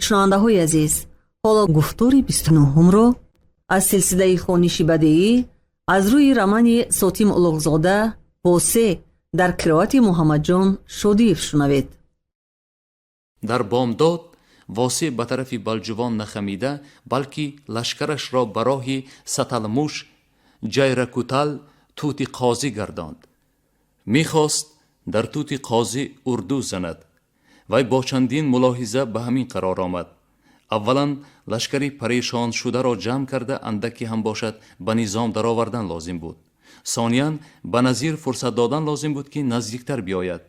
шунавандаҳои азиз, ҳоло гуфтори 29-ро аз силсилаи хониши бадеӣ аз рӯи романи Сотим Улуғзода «Восе» дар қироати Муҳаммадҷон Шодиев шунавед. дар бомдод восе ба тарафи балҷувон нахамида, балки лашкарашро ба роҳи Саталмуш Ҷайракутал тути қозӣ гардонд. мехост дар тути қозӣ урду занад. вай бо чандин мулоҳиза ба ҳамин қарор омад. аввалан лашкари парешон шударо ҷамъ карда андаке ҳам бошад ба низом даровардан лозим буд. сониян ба назир фурсат додан лозим буд ки наздиктар биёяд.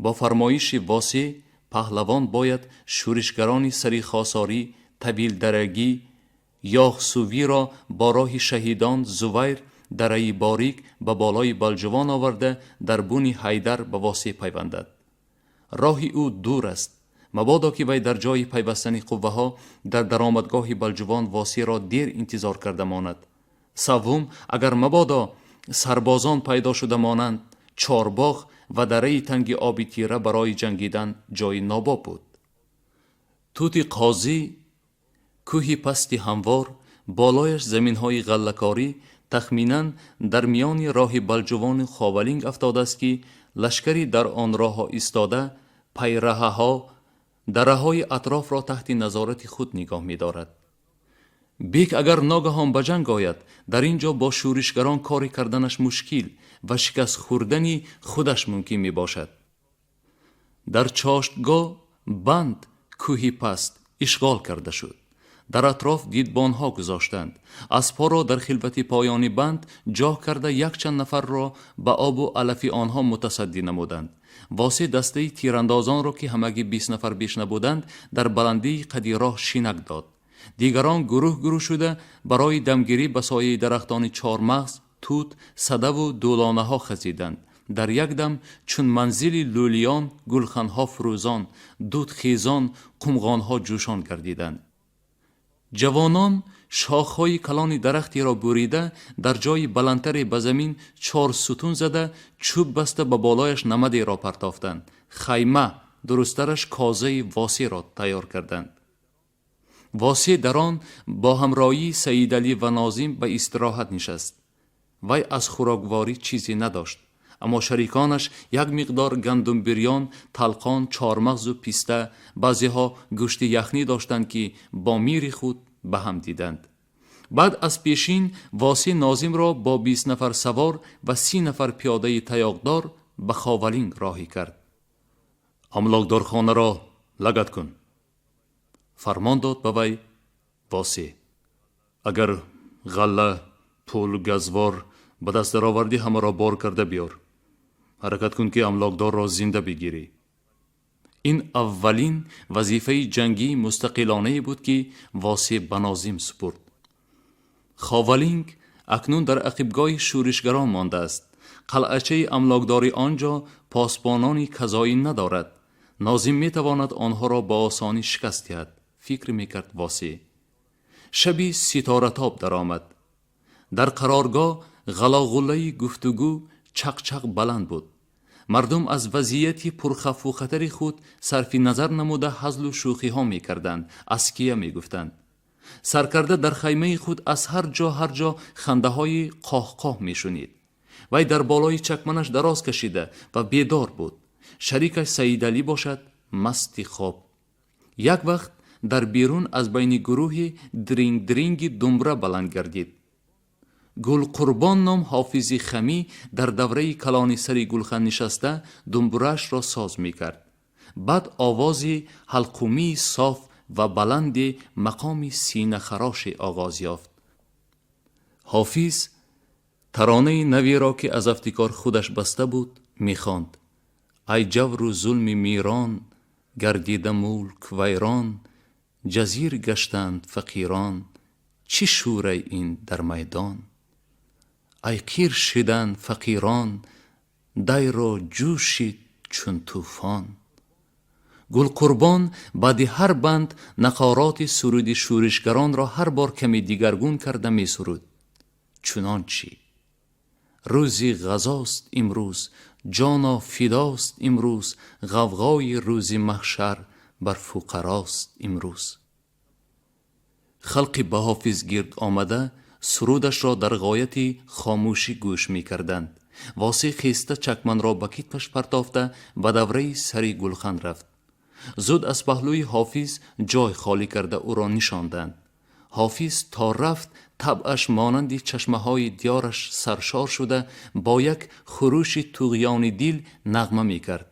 бо фармоиши восе паҳлавон бояд шӯришгарони сари хосорӣ табилдарагӣ ёғсувиро бо роҳи шаҳидон Зувайр дараи борик ба болои балҷувон оварда дар буни Ҳайдар ба восе пайвандад. роҳи ӯ дур аст. мабодо ки вай дар ҷои пайвастани қувваҳо дар даромадгоҳи балҷувон восеро дер интизор карда монад. саввум, агар мабодо сарбозон пайдо шуда монанд, чорбоғ ва дараи танги оби тира барои ҷангидан ҷои нобоб буд. тути қозӣ, кӯҳи пасти ҳамвор, болояш заминҳои ғаллакорӣ, тахминан дар миёни роҳи балҷувони Ховалинг афтодааст ки лашкари дар он роҳҳо истода пайраҳаҳо дараҳои атрофро таҳти назорати худ нигоҳ медорад. бек агар ногаҳон ба ҷанг ояд, дар ин ҷо бо шӯришгарон кори карданаш мушкил ва шикаст хӯрдани худаш мумкин мебошад. дар чоштгоҳ банд кӯҳи паст ишғол карда шуд. дар атроф дидбонҳо гузоштанд. аспҳоро дар хилвати поёни банд ҷоҳ карда якчанд нафарро ба обу алафи онҳо мутасаддӣ намуданд. восе дастаи тирандозонро ки ҳамагӣ 20 нафар беш набуданд, дар баландии қади роҳ шинак дод. дигарон гурӯҳ гурӯҳ шуда барои дамгирӣ ба сояи дарахтони чормағз, тут, садаву дӯлонаҳо хазиданд. дар якдам чун манзили лӯлиён гулханҳо фурӯзон, дудхезон қумғонҳо ҷӯшон гардиданд. ҷавонон шохҳои калони дарахтеро бурида, дар ҷои баландтаре ба замин 4 сутун зада, чӯб баста ба болояш намадеро партофтанд. хайма, дурусттараш козаи восеро тайёр карданд. восе дар он бо ҳамроҳии Саидалӣ ва Нозим ба истироҳат нишаст. вай аз хӯрокворӣ чизе надошт, аммо шариконаш як миқдор гандумбирён, талқон, чормағзу писта, баъзеҳо гӯшти яхнӣ доштанд ки бо мири худ ба ҳам диданд. баъд аз пешин восе Нозимро бо 20 нафар савор ва 30 нафар пиёдаи таяқдор ба Ховалинг роҳӣ кард. амлокдорхонаро лагат кун, фармон дод ба вай восе. агар ғалла, пул, газвор ба даст даровардӣ, ҳамаро бор карда биёр. ҳаракат кун ки амлокдорро зинда бигирӣ. ин аввалин вазифаи ҷангии мустақилонае буд ки восе ба Нозим супурд. Ховалинг акнун дар ақибгоҳи шӯришгарон мондааст. қалъачаи амлокдори он ҷо посбонони казоӣ надорад. Нозим метавонад онҳоро ба осонӣ шикаст диҳад, фикр мекард восе. шаби ситоратоб даромад. дар қароргоҳ ғалоғуллаи гуфтугӯ чақчақ баланд буд. мардум аз вазъияти пурхавфу хатари худ сарфи назар намуда ҳазлу шӯхиҳо мекарданд, аския мегуфтанд. саркарда дар хаймаи худ аз ҳар ҷо хандаҳои қоҳ-қоҳ мешунид. вай дар болои чакманаш дароз кашида ва бедор буд. шарикаш Саидалӣ бошад, масти хоб. як вақт дар берун аз байни гурӯҳи дринг-дринги думра баланд гардид. гулқурбон ном ҳофизи хамӣ дар давраи калони сари гулхан нишаста думбураашро соз мекард. баъд овози ҳалқумии соф ва баланди мақоми синахароше оғоз ёфт. ҳофиз таронаи наверо ки аз афтикор худаш баста буд мехонд. ай ҷавру зулми мирон, гардида мулк вайрон, ҷазир гаштанд фақирон, чӣ шӯрай ин дар майдон. ай қир шидан фақирон, дайро ҷӯшид чун тӯфон. гулқурбон баъди ҳар банд нақороти суруди шӯришгаронро ҳар бор каме дигаргун карда месуруд. чунончи рӯзи ғазост имрӯз, ҷоно фидост имрӯз, ғавғои рӯзи маҳшар بر فقراست امروز. خلقی به حافظ گرد آمده سرودش را در غایت خاموشی گوش می کردند. واسه خیسته چکمن را به کتفش پرتافته به دوره سری گلخن رفت. زود از پهلوی حافظ جای خالی کرده او را نشاندند. حافظ تا رفت طبعش مانند چشمه های دیارش سرشار شده با یک خروش طغیان دل نغمه می کرد.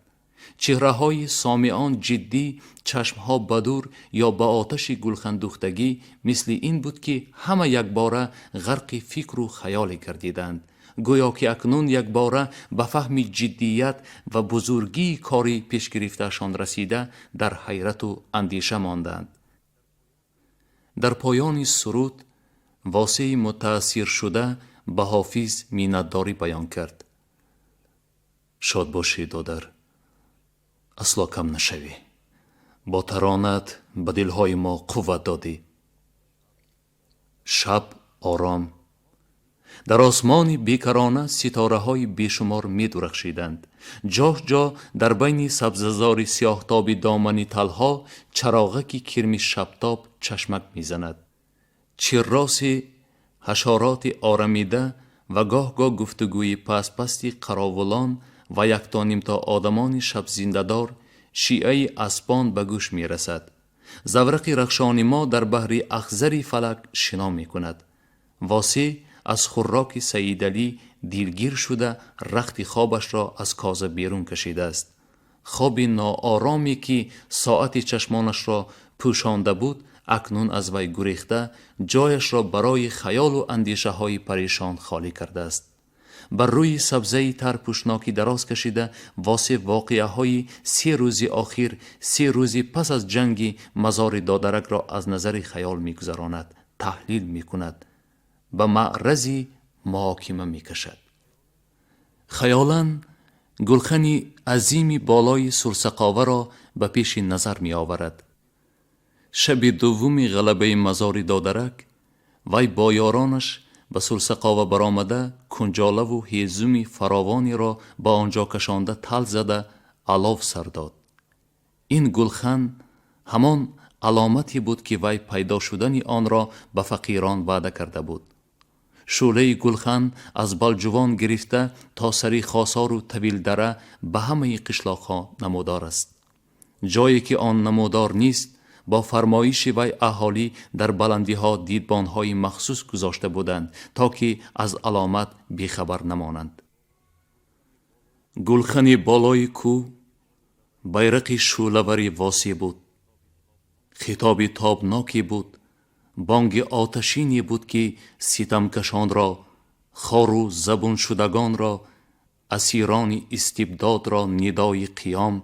چهره های سامعان جدی، چشمها بدور یا با آتش گلخندوختگی مثل این بود که همه یک باره غرق فکر و خیال گردیدند، گویا که اکنون یک باره به فهم جدیت و بزرگی کاری پیش گرفتهشان رسیده در حیرت و اندیشه ماندند. در پایان سرود واسه متأثر شده به حافظ منتداری بیان کرد. شاد باشی دادر، اصلا کم نشوی. با ترانت به دلهای ما قوت دادی. شب آرام. در آسمان بیکرانه ستاره های بیشمار می درخشیدند. جا جا در بین سبززار سیاهتاب دامنی تلها چراغکی کرمی شبتاب چشمک می زند. چراس حشارات آرمیده و گاه گاه گفتگوی پستی قراولان و یک تا نیم تا آدمان شب زنده‌دار شیعه اسبان به گوش می رسد. زورق رخشان ما در بحر اخضر فلک شنا می کند. واسه از خوراک سید علی دیرگیر شده رخت خوابش را از کازه بیرون کشیده است. خواب ناآرامی که ساعت چشمانش را پوشانده بود اکنون از وی گریخته جایش را برای خیال و اندیشه های پریشان خالی کرده است. بر روی سبزه تر پوشناکی دراز کشیده واسه واقعه های 3 روز آخر 3 روز پس از جنگ مزار دادرک را از نظر خیال می گذراند، تحلیل می کند، به معرضی محاکمه می کشد. خیالاً گلخنی عظیمی بالای سرسقاوه را به پیش نظر می آورد. شب دوم غلبه مزار دادرک وی با یارانش به سرسقاوه برآمده کنجاله و هیزم فراوانی را با آنجا کشانده تل زده الاو سر داد. این گلخن همان علامتی بود که وی پیدا شدن آن را به فقیران وعده کرده بود. شعله گلخن از بلجوان گرفته تا سری خاصار و طویل دره به همه قشلاق‌ها نمودار است. جایی که آن نمودار نیست با فرمایش وی اهالی در بلندی ها دیدبان های مخصوص گذاشته بودند تا که از علامت بیخبر نمانند. گلخن بالای کو بیرق شعله‌ور واسی بود. خطاب تابناکی بود. بانگ آتشینی بود که ستمکشان را، خار و زبون شدگان را، اسیران استبداد را ندای قیام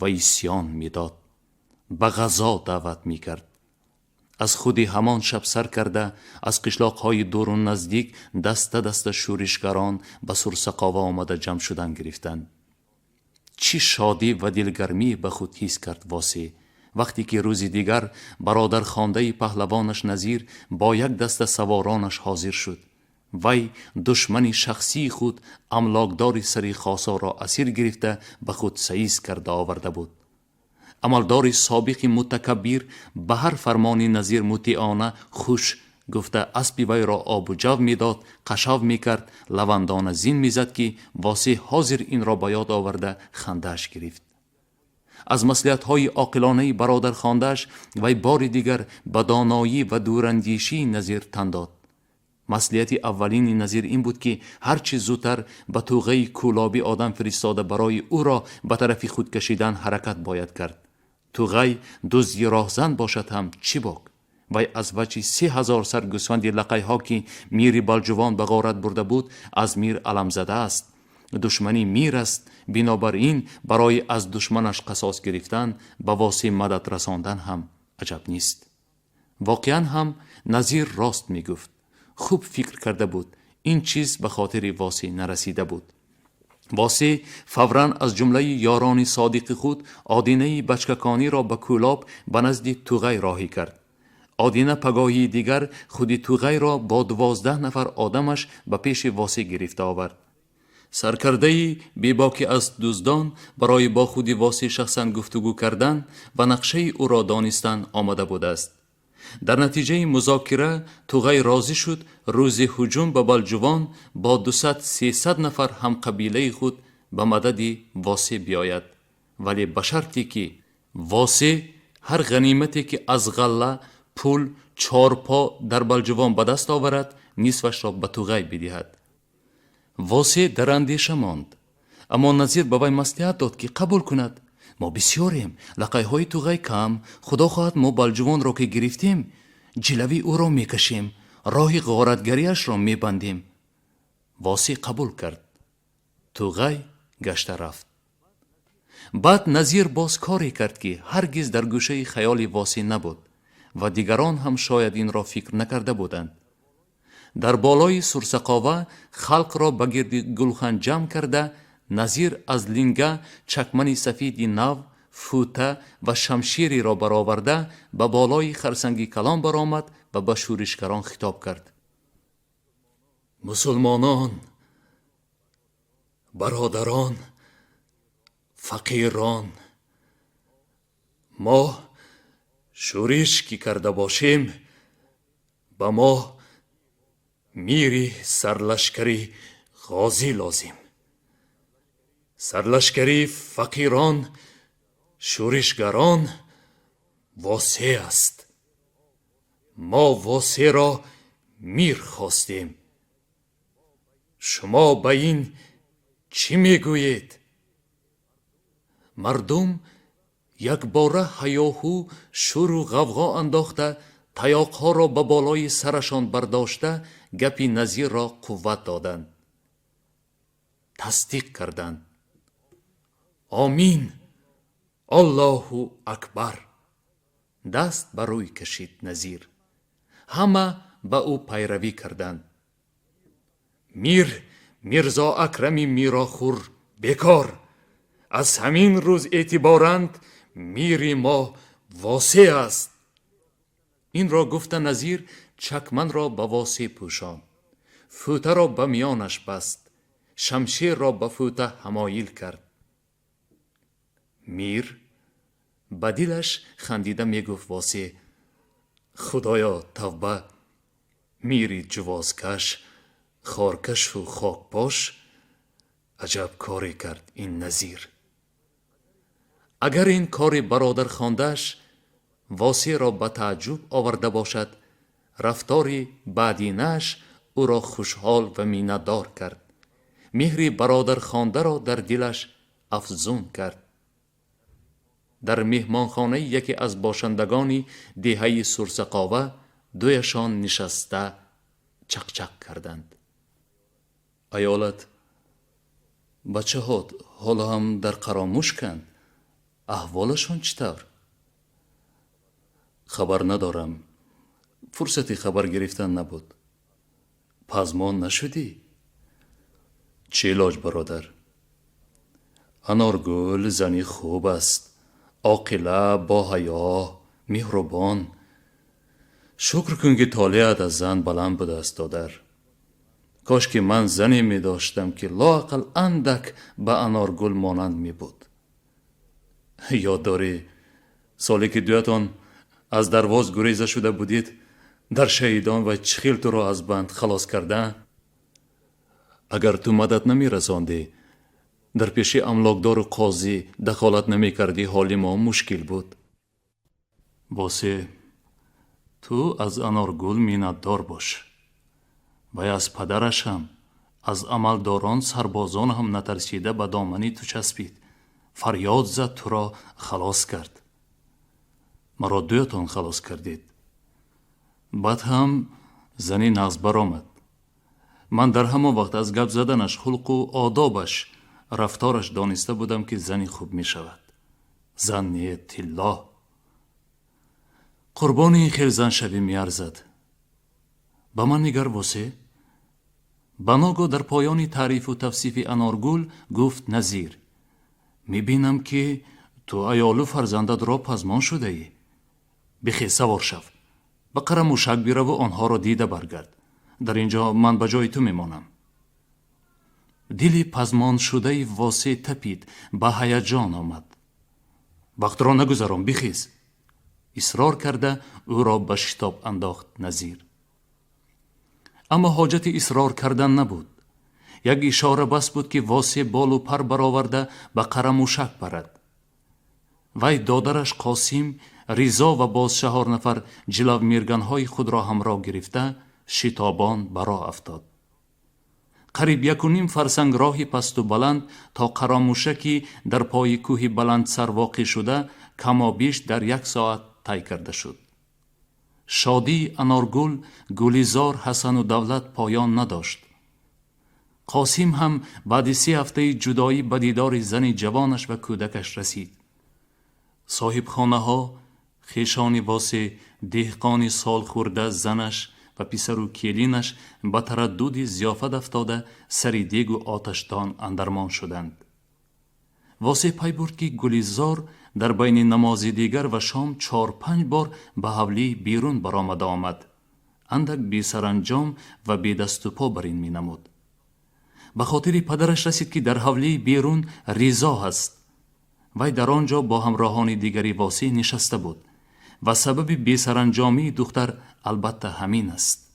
و عصیان میداد. به غزا دعوت می کرد. از خودی همان شب سر کرده از قشلاق‌های دور و نزدیک دست شورشگران به سرسقاوه آمده جمع شدن گرفتند. چی شادی و دلگرمی به خود حس کرد واسی وقتی که روزی دیگر برادر خانده پهلوانش نظیر با یک دست سوارانش حاضر شد. وی دشمن شخصی خود املاکدار سری خاصا را اسیر گرفته به خود سعیز کرده آورده بود. عملدار سابق متکبر به هر فرمان نظیر مطیعانه خوش گفته اسب وی را آب و جو میداد، قشاو میکرد، لوندان زین میزد که واسه حاضر این را به یاد آورده خنده‌اش گرفت. از مصلحت های عاقلانه برادر خوانده‌اش وی بار دیگر به دانایی و دوراندیشی نظیر تن داد. مصلحت اولین نظیر این بود که هرچی زودتر به توغه کولابی آدم فرستاده برای او را به طرف خود کشیدن حرکت باید کرد. توغه دزدی راهزن باشد هم چی باک؟ وی از وجه 3000 سر گوسفند لقی ها که میر بلجوان به غارت برده بود از میر علم زده است. دشمنی میر است، بنابراین برای از دشمنش قصاص گرفتن به واسه مدد رساندن هم عجب نیست. واقعا هم نظیر راست می گفت. خوب فکر کرده بود. این چیز به خاطر واسی نرسیده بود. واسی فوراً از جمله یاران صادق خود آدینه بچککانی را به کولاب به نزد توغی راهی کرد. آدینه پگاهی دیگر خودی توغی را با 12 نفر آدمش به پیش واسی گرفته آورد. سرکرده بیباکی از دزدان برای با خود واسی شخصا گفتگو کردن و نقشه او را دانستن آمده بود است. در نتیجه مذاکره توغی راضی شد روز هجوم به بلجوان با 200-300 نفر هم قبیله خود به مدد واسی بیاید، ولی به شرطی که واسی هر غنیمتی که از غله، پول، چارپا در بلجوان به دست آورد نصفش را به توغی بدهد. واسی در اندیشه ماند، اما نظیر به وی مصلحت داد که قبول کند. ما بسیاریم، لقای های توغی کم، خدا خواهد ما بلجوان را که گرفتیم جلوی او را میکشیم، راه غارتگریش را میبندیم. واسی قبول کرد. توغی گشته رفت. بعد نظیر باز کاری کرد که هرگز در گوشه خیال واسی نبود و دیگران هم شاید این را فکر نکرده بودند. در بالای سرسقاوه خلق را به گرد گلخن جمع کرده نظیر از لنگه چکمن سفید نو، فوته و شمشیری را برآورده به بالای خرسنگی کلان برآمد و به شورشگران خطاب کرد. مسلمانان، برادران، فقیران، ما شورش که کرده باشیم به ما میری سرلشکری غازی لازم. سرلشکری فقیران، شورشگران واسی است. ما واسی را میر خواستیم. شما به این چی میگویید؟ مردم یک باره هیاهو شور و غوغا انداخته تیاقها را به بالای سرشان برداشته گپی نظیر را قوت دادند. تصدیق کردند. آمین، الله اکبر. دست بر روی کشید نظیر. همه به او پیروی کردند. میرزا اکرمی میراخور بیکار. از همین روز اعتبارند میری ما واسی است. این را گفته نظیر چکمن را به واسی پوشاند، فوته را به میانش بست، شمشیر را به فوته حمایل کرد. میر به دلش خندیده می گفت واسی خدایا توبه، میری جوازکش، خارکش و خاکپاش، عجب کاری کرد این نظیر. اگر این کاری برادر خواندش واسی را به تعجب آورده باشد، رفتاری بعدینش او را خوشحال و مینه‌دار کرد. مهری برادر خوانده را در دلش افزون کرد. در مهمانخانه یکی از باشندگان دهه سرسقاوه دویشان نشسته چقچق کردند. ایالت بچه ها حالا هم در قراموش کند. احوالشان چطور؟ خبر ندارم. فرصتی خبر گرفتن نبود. پزمان نشدی؟ چه علاج برادر؟ انارگل زنی خوب است، عاقله، با حیا، مهربان. شکر کن که طالعت از زن بلند بوده است دادر. کاش که من زنی می داشتم که لااقل اندک به انارگل مانند می بود. یاد داری سالی که دویتان از درواز گریزه شده بودید در شهیدان و چخیل تو را از بند خلاص کردن؟ اگر تو مدد نمی رساندی، در پیش املاکدار و قاضی دخالت نمی کردی، حال ما مشکل بود. باسی تو از انارگل مینتدار باش و از پدرش هم، از عملداران سربازان هم نترسیده به دامنی تو چسبید. فریاد زد تو را خلاص کرد. مرا دویتان خلاص کردید. بعد هم زنی نغز برآمد. من در همان وقت از گپ زدنش، خلق و آدابش، رفتارش دانسته بودم که زنی خوب می شود. زن نیت الله. قربان این خیر زن شوی می ارزد. به من نگر واسی. بناگاه در پایان تعریف و توصیف انارگل گفت نظیر می بینم که تو ایال و فرزندت را پزمان شده ای. بخی سوار شو. به قره موشک بیرو و آنها را دیده برگرد. در اینجا من به جای تو می مانم. دلی پزمان شده واسه تپید، به هیجان آمد. وقت را نگذران، بخیز. اصرار کرده او را به شتاب انداخت نظیر. اما حاجت اصرار کردن نبود. یک اشاره بس بود که واسه بال و پر برآورده به قره موشک پرد. وی دادرش قاسم، ریزا و باز 4 نفر جلو میرگنهای خود را همراه گرفته شتابان برا افتاد. قریب 1.5 فرسنگ راهی پست و بلند تا قره موشکی در پای کوه بلند سر واقع شده کما بیش در 1 ساعت طی کرده شد. شادی انارگل، گلیزار، حسن و دولت پایان نداشت. قاسم هم بعد 3 هفته جدایی به دیدار زن جوانش و کودکش رسید. صاحب خانه ها خیشانی واسه دهقان سال خورده زنش و پسر و کلینش به تردد ضیافت افتاده سر دیگ و آتشدان اندرمان شدند. واسه پی برد که گلیزار در بین نماز دیگر و شام 4-5 بار به حولی بیرون برآمده آمد. اندک بی سرانجام و بی دست و پا برین می نمود. به خاطر پدرش رسید که در حولی بیرون ریزا هست. وی در آنجا با همراهان دیگری واسه نشسته بود و سبب بی سرانجامی دختر البته همین است.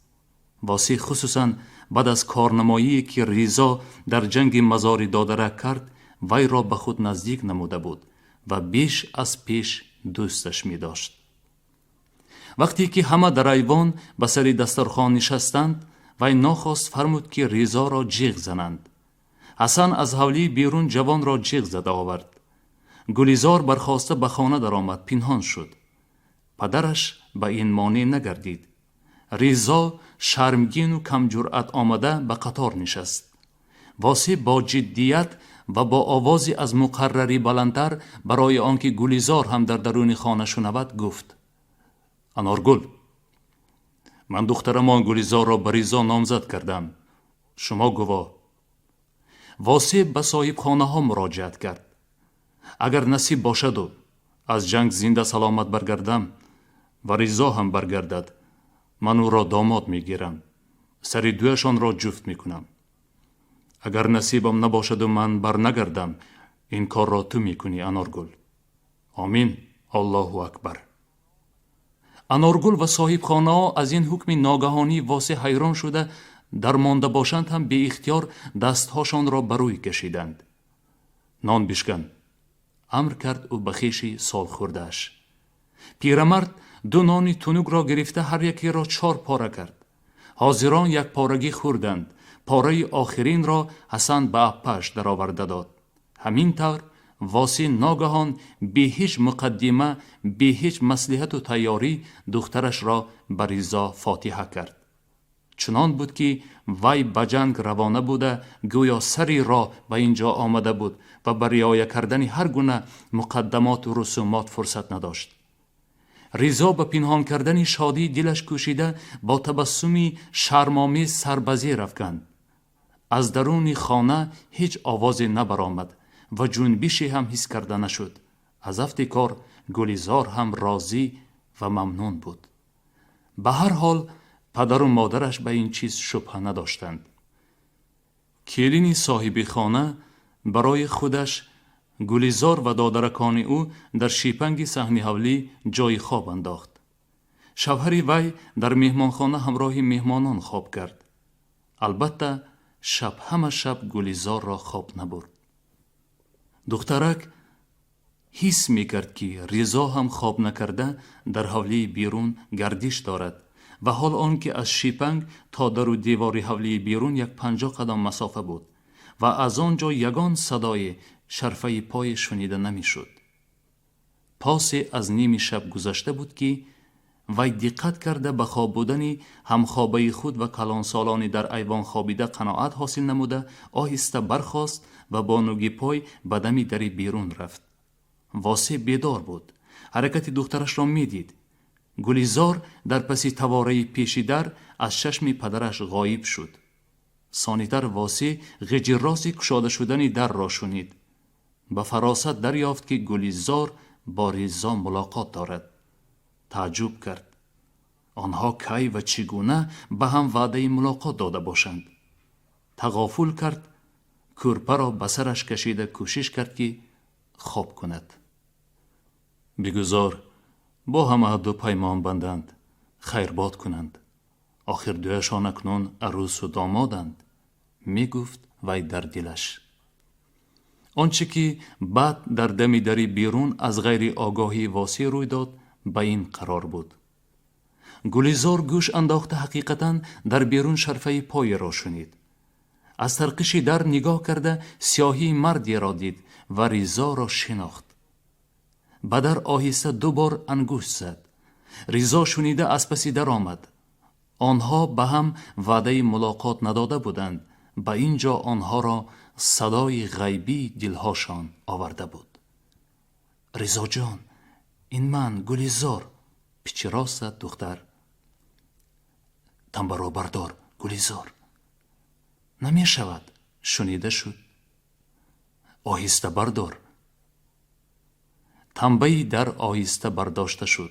واسه خصوصا بعد از کارنمایی که ریزا در جنگ مزار دادره کرد وی را به خود نزدیک نموده بود و بیش از پیش دوستش می داشت. وقتی که همه در ایوان به سر دسترخوان نشستند وی ناخواست فرمود که ریزا را جیغ زنند. حسن از حولی بیرون جوان را جیغ زده آورد. گلیزار برخاسته به خانه در آمد، پنهان شد. پدرش به این مانع نگردید. ریزا شرمگین و کم جرأت آمده به قطار نشست. واسه با جدیت و با آوازی از مقرری بلندتر برای آنکه گلیزار هم در درون خانه شنود گفت: انارگل، من دخترمان گلیزار را به ریزا نامزد کردم. شما گواه. واسه به صاحب خانه ها مراجعت کرد. اگر نصیب باشد و از جنگ زنده سلامت برگردم و ریزا هم برگردد، من او را داماد می گیرم. سر دویشان را جفت می کنم. اگر نصیبم نباشد و من بر نگردم، این کار را تو می کنی انارگل. آمین. الله اکبر. انارگل و صاحب خانه ها از این حکم ناگهانی واسه حیران شده در مانده باشند هم بی اختیار دستهاشان را بروی کشیدند. نان بشکن، امر کرد او به خویش سال خورده‌اش. پیرمرد 2 نان تنوگ را گرفته هر یکی را 4 پاره کرد. حاضران 1 پارگی خوردند. پاره آخرین را حسن به اپش در آورده داد. همین طور واسه ناگهان بی هیچ مقدمه، بی هیچ مصلحت و تیاری دخترش را به ریزا فاتحه کرد. چنان بود که وی به جنگ روانه بوده گویا سری را به اینجا آمده بود و بر رعایت کردن هر گونه مقدمات و رسومات فرصت نداشت. ریزا به پنهان کردن شادی دلش کوشیده با تبسمی شرم‌آمیز سر به زیر افکند. از درون خانه هیچ آوازی نبرآمد و جنبشی هم حس کرده نشد. از افتکار گلیزار هم راضی و ممنون بود. به هر حال پدر و مادرش به این چیز شبهه نداشتند. کلین صاحب خانه برای خودش، گلیزار و دادرکان او در شیپنگ صحن حولی جای خواب انداخت. شوهر وی در مهمانخانه همراه مهمانان خواب کرد. البته همه شب گلیزار را خواب نبرد. دخترک حس می کرد که ریزا هم خواب نکرده در حولی بیرون گردش دارد و حال آنکه از شیپنگ تا در و دیوار حولی بیرون 50 قدم مسافه بود و از آنجا یگان صدای شرفه پای شنیده نمی شد. پاس از نیم شب گذشته بود که وی دقت کرده به خواب بودن همخوابه خود و کلان سالانی در ایوان خوابیده قناعت حاصل نموده آهسته برخاست و با نوگی پای به دم در بیرون رفت. واسه بیدار بود. حرکت دخترش را می دید. گلیزار در پسی تواره پیشی در از چشم پدرش غایب شد. ثانیتر واسه غجراسی کشاده شدن در را شنید. به فراست دریافت که گلیزار با ریزا ملاقات دارد. تعجب کرد. آنها کی و چگونه به هم وعده ملاقات داده باشند؟ تغافل کرد کورپه را به سرش کشیده کوشش کرد که خواب کند. بگذار با هم عهد و پیمان بندند، خیرباد کنند. آخر دویشان اکنون عروس و دامادند، می گفت وی در دلش. آنچه که بعد در دم دری بیرون از غیر آگاهی واسی روی داد به این قرار بود. گلیزار گوش انداخته حقیقتا در بیرون شرفه پای را شنید. از ترقش در نگاه کرده سیاهی مردی را دید و ریزا را شناخت. بدر آهسته 2 بار انگشت زد. ریزا شنیده از پس در آمد. آنها به هم وعده ملاقات نداده بودند. به اینجا آنها را صدای غیبی دلهاشان آورده بود. ریزا جان، این من گلیزار. پیچ راست دختر. تنبه را بردار گلیزار. نمی شود. شنیده شد. آهسته بردار. تنبه در آهسته برداشته شد.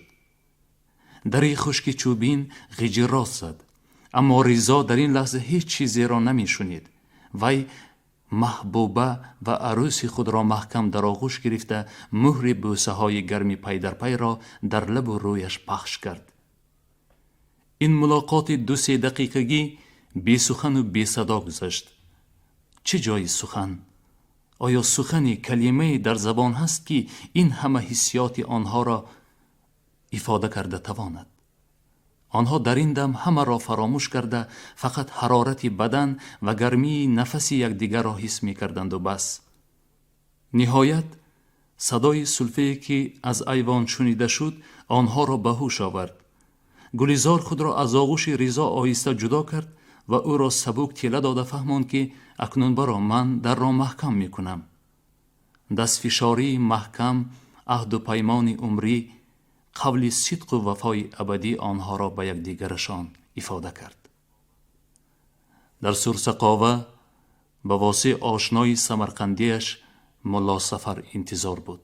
دری خشک چوبین غیجی راست زد. اما ریزا در این لحظه هیچ چیزی را نمی شنید. وی محبوبه و عروس خود را محکم در آغوش گرفته مهر بوسه های گرمی پی در پی را در لب و رویش پخش کرد. این ملاقات 2-3 دقیقگی بی سخن و بی صدا گذشت. چه جای سخن؟ آیا سخنی کلمه در زبان هست که این همه حسیات آنها را ifade کرده تواند؟ آنها در این دم همه را فراموش کرده فقط حرارت بدن و گرمی نفس یکدیگر را حس می کردند و بس. نهایت صدای سلفه‌ای که از ایوان شنیده شد آنها را به هوش آورد. گلیزار خود را از آغوش ریزا آهسته جدا کرد و او را سبک تیله داده فهماند که اکنون برا من در را محکم می کنم. دست فشاری محکم، عهد و پیمان عمری، قول صدق و وفای ابدی آنها را به یکدیگرشان ifade کرد. در سرسقاوه به واسه آشنای سمرقندیش ملا سفر انتظار بود.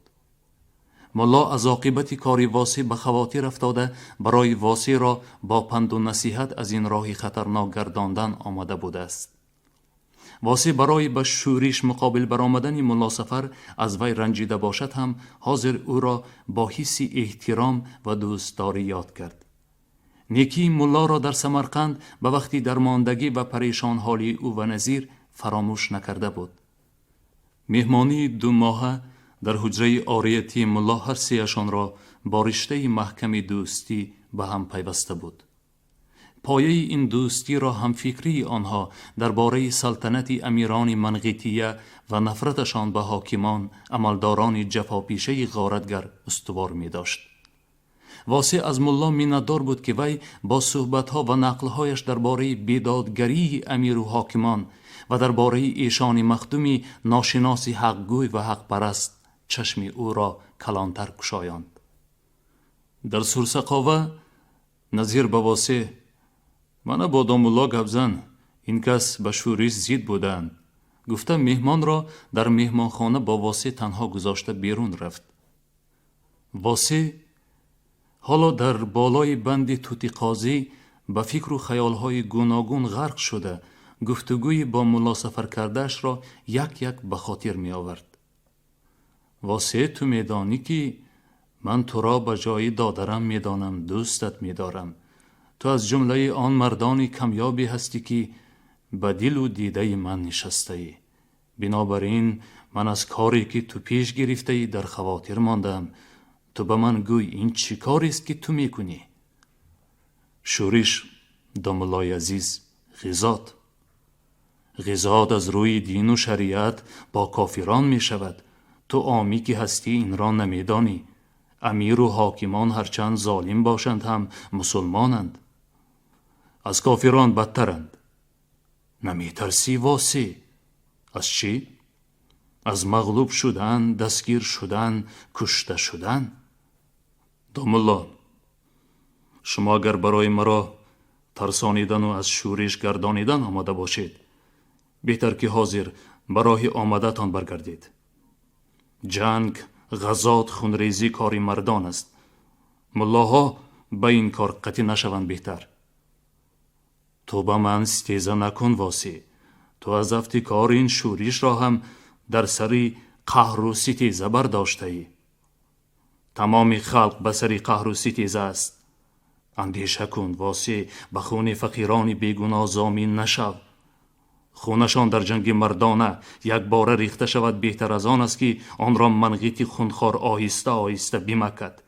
ملا از عاقبت کاری واسه به خواطر افتاده برای واسه را با پند و نصیحت از این راه خطرناک گرداندن آمده بوده است. واسه برای به شورش مقابل برآمدن ملا سفر از وی رنجیده باشد هم حاضر او را با حس احترام و دوستداری یاد کرد. نیکی ملا را در سمرقند به وقتی درماندگی و پریشان حالی او و نظیر فراموش نکرده بود. مهمانی 2 ماهه در حجره عاریتی ملا هر سه‌شان را با رشته محکم دوستی به هم پیوسته بود. پایه این دوستی را همفکری آنها درباره سلطنت امیران منقیتیه و نفرتشان به حاکمان عملداران جفاپیشه غارتگر استوار می داشت. واسه از ملا منتدار بود که وی با صحبتها و نقلهایش درباره بیدادگری امیر و حاکمان و درباره ایشان مخدومی ناشناس حقگوی و حق پرست چشم او را کلانتر گشایاند. در سرسقاوه نظیر به واسه من با دامولا گپ زن، این کس به شورش زید بودند. گفته مهمان را در مهمانخانه با واسه تنها گذاشته بیرون رفت. واسه حالا در بالای بند توتی قاضی به فکر و خیالهای گوناگون غرق شده گفتگوی با ملا سفر کردهش را یک یک به خاطر می آورد. واسه تو میدانی که من تو را به جایی دادرم میدانم، دوستت میدارم. تو از جمله آن مردان کمیابی هستی که به دل و دیده من نشسته ای. بنابراین من از کاری که تو پیش گرفته ای در خواطر ماندم. تو به من گوی این چی کاری است که تو میکنی؟ شورش داملای عزیز غزات از روی دین و شریعت با کافران می شود. تو عامی که هستی این را نمیدانی. امیر و حاکمان هرچند ظالم باشند هم مسلمانند. از کافران بدترند. نمی ترسی واسی؟ از چی؟ از مغلوب شدن، دستگیر شدن، کشته شدن؟ داملا، شما اگر برای مرا ترسانیدن و از شورش گردانیدن آمده باشید، بهتر که حاضر برای آمده تان برگردید. جنگ، غزات، خونریزی کاری مردان است. ملاها به این کار قطع نشوند بهتر. تو به من ستیزه نکن واسی. تو از افتکار این شورش را هم در سری قهر و ستیزه برداشته ای. تمام خلق به سری قهر و ستیزه است. اندیشه کن واسه به خون فقیران بیگناه ضامن نشو. خونشان در جنگ مردانه یک باره ریخته شود بهتر از آن است که آن را منغیت خونخوار آهسته آهسته بمکد.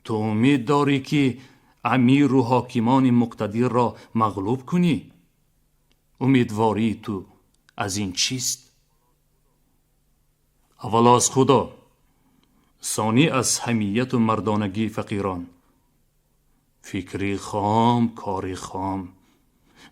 تو امید داری که امیر و حاکمان مقتدر را مغلوب کنی؟ امیدواری تو از این چیست؟ اول از خدا، ثانی از حمیت و مردانگی فقیران. فکری خام، کاری خام.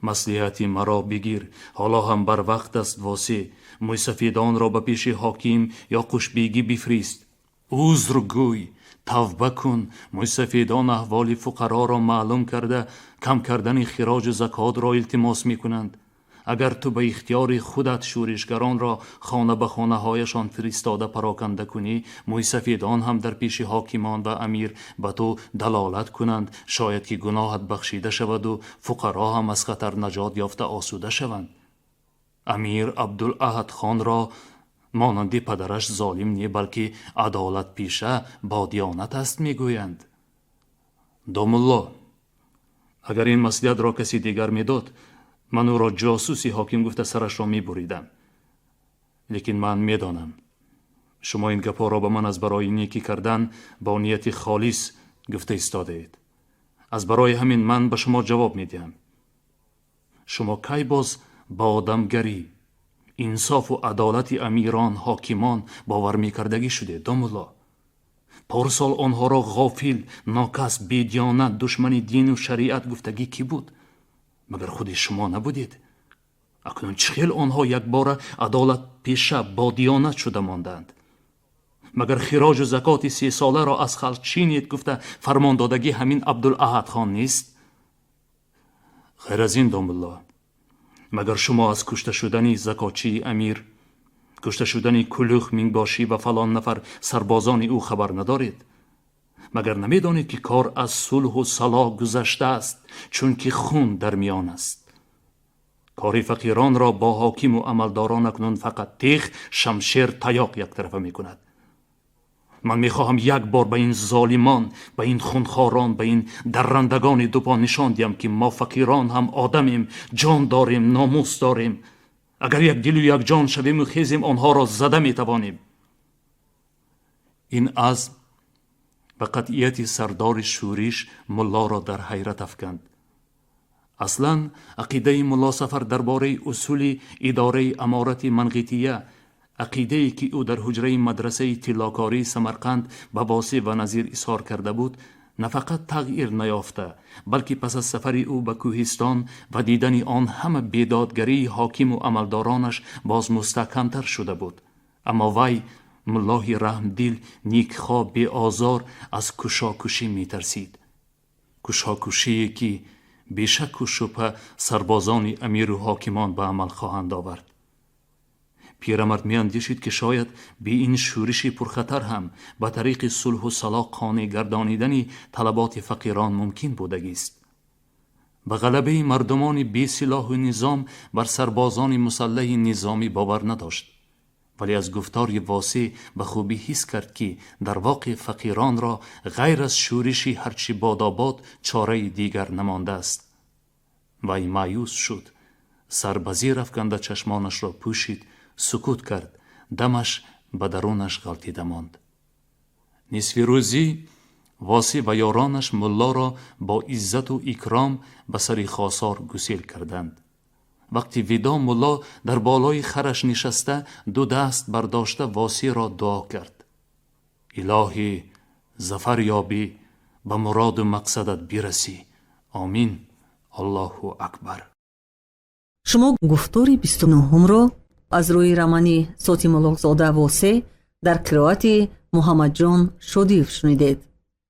مصلحت مرا بگیر، حالا هم بر وقت است واسه موسفیدان را به پیش حاکم یا قشبیگی بفریست. عذر گوی، توبه کن. موسفیدان احوال فقرا را معلوم کرده کم کردن خراج و زکات را التماس می کنند. اگر تو به اختیار خودت شورشگران را خانه به خانه هایشان فرستاده پراکنده کنی، موسفیدان هم در پیش حاکمان و امیر به تو دلالت کنند، شاید که گناهت بخشیده شود و فقرا هم از خطر نجات یافته آسوده شوند. امیر عبدالاحد خان را مانند پدرش ظالم نی بلکه عدالت پیشه با دیانت است میگویند. دامالله، اگر این مصلحت را کسی دیگر میداد، من او را جاسوسی حاکم گفته سرش را میبریدم. لیکن من میدانم شما این گپا را به من از برای نیکی کردن با نیت خالص گفته ایستاده اید. از برای همین من به شما جواب میدهم. شما کی باز با آدمگری، انصاف و عدالت امیران حاکمان باور میکردگی شده؟ دامالله، پارسال آنها را غافل، ناکس، بیدیانت، دشمن دین و شریعت گفتگی کی بود؟ مگر خود شما نبودید؟ اکنون چخیل آنها یک بار عدالت پیشه با دیانت شده ماندند؟ مگر خراج و زکات 3 ساله را از خلق چینید گفته فرمان دادگی همین عبدالاحد خان نیست؟ غیر از این دامالله، مگر شما از کشته شدن زکاتچی امیر، کشته شدن کلوخ مینگباشی و فلان نفر سربازان او خبر ندارید؟ مگر نمیدانید که کار از صلح و صلاح گذشته است، چون که خون در میان است؟ کار فقیران را با حاکم و عملداران اکنون فقط تیغ، شمشیر، تیاق یک طرفه می کند. من میخواهم یک بار به این ظالمان، به این خونخواران، به این درندگان دوپا نشان دیم که ما فقیران هم آدمیم، جان داریم، ناموس داریم. اگر یک دل و یک جان شویم و خیزیم، آنها را زده میتوانیم. این عزم و قطعیت سردار شورش ملا را در حیرت افکند. اصلا عقیده ملا سفر درباره اصول اداره امارت منغیتیه، عقیده‌ای که او در حجره مدرسه طلاکاری سمرقند به واسه و نظیر اظهار کرده بود، نه فقط تغییر نیافته، بلکه پس از سفر او به کوهستان و دیدن آن همه بیدادگری حاکم و عملدارانش باز مستحکمتر شده بود. اما وی ملای رحمدل، نیکخواه، بی آزار از کشاکشی می ترسید. کشاکشی که بیشک و شبه سربازان امیر و حاکمان به عمل خواهند آورد. پیرمرد می اندیشید که شاید به این شورش پرخطر هم به طریق صلح و صلاح قانع گردانیدن طلبات فقیران ممکن بودگی است. به غلبه مردمان بی سلاح و نظام بر سربازان مسلح نظامی باور نداشت، ولی از گفتار واسع به خوبی حس کرد که در واقع فقیران را غیر از شورشی هرچی باداباد چاره دیگر نمانده است. وی مایوس شد، سر به زیر افکنده چشمانش را پوشید، سکوت کرد، دمش به درونش غلطیده ماند. نصف روزی واسع و یارانش ملا را با عزت و اکرام به سر خاصار گسیل کردند. وقتی ودا ملا در بالای خرش نشسته 2 دست برداشته واسع را دعا کرد. الهی ظفر یابی، به مراد و مقصدت برسی. آمین. الله اکبر. شما گفتار 29 را از روی رمانی صوتی ملغزاده واسع در قرائت محمد جان شودیف شنیدید.